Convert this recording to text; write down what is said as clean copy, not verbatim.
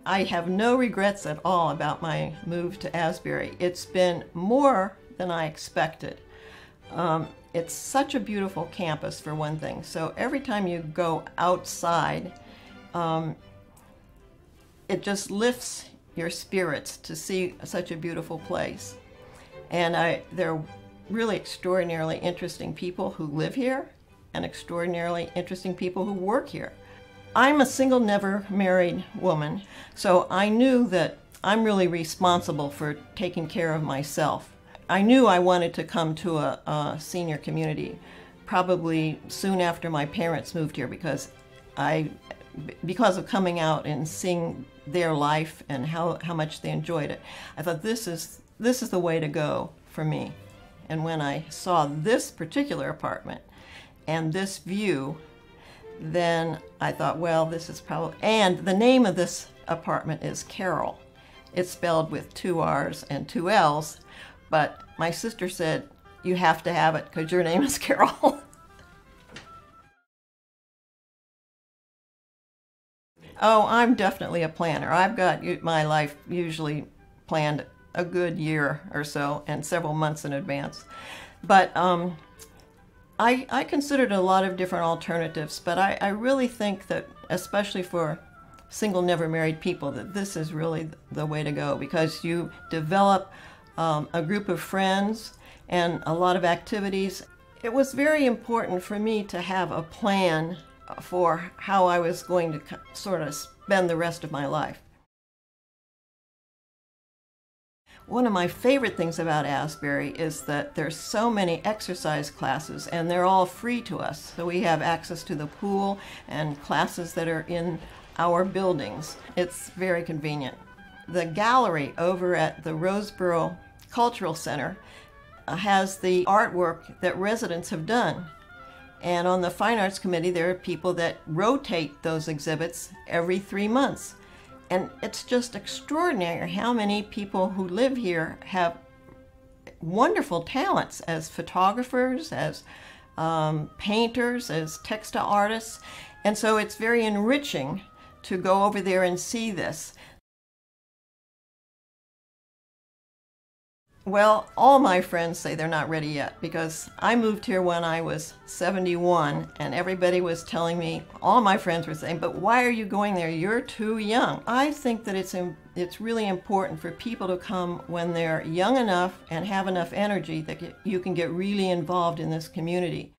I have no regrets at all about my move to Asbury. It's been more than I expected. It's such a beautiful campus, for one thing. So every time you go outside, it just lifts your spirits to see such a beautiful place. And there are really extraordinarily interesting people who live here and extraordinarily interesting people who work here. I'm a single, never married woman, so I knew that I'm really responsible for taking care of myself. I knew I wanted to come to a senior community probably soon after my parents moved here, because of coming out and seeing their life and how much they enjoyed it. I thought this is the way to go for me. And when I saw this particular apartment and this view, then I thought, well, this is probably, and the name of this apartment is Carol. It's spelled with 2 R's and 2 L's, but my sister said, you have to have it because your name is Carol. Oh, I'm definitely a planner. I've got my life usually planned a good year or so and several months in advance. But I considered a lot of different alternatives, but I really think that, especially for single, never married people, that this is really the way to go, because you develop a group of friends and a lot of activities. It was very important for me to have a plan for how I was going to sort of spend the rest of my life. One of my favorite things about Asbury is that there's so many exercise classes, and they're all free to us. So we have access to the pool and classes that are in our buildings. It's very convenient. The gallery over at the Roseboro Cultural Center has the artwork that residents have done. And on the Fine Arts Committee, there are people that rotate those exhibits every 3 months. And it's just extraordinary how many people who live here have wonderful talents as photographers, as painters, as textile artists. And so it's very enriching to go over there and see this. Well, all my friends say they're not ready yet, because I moved here when I was 71, and everybody was telling me, all my friends were saying, but why are you going there? You're too young. I think that it's really important for people to come when they're young enough and have enough energy that you can get really involved in this community.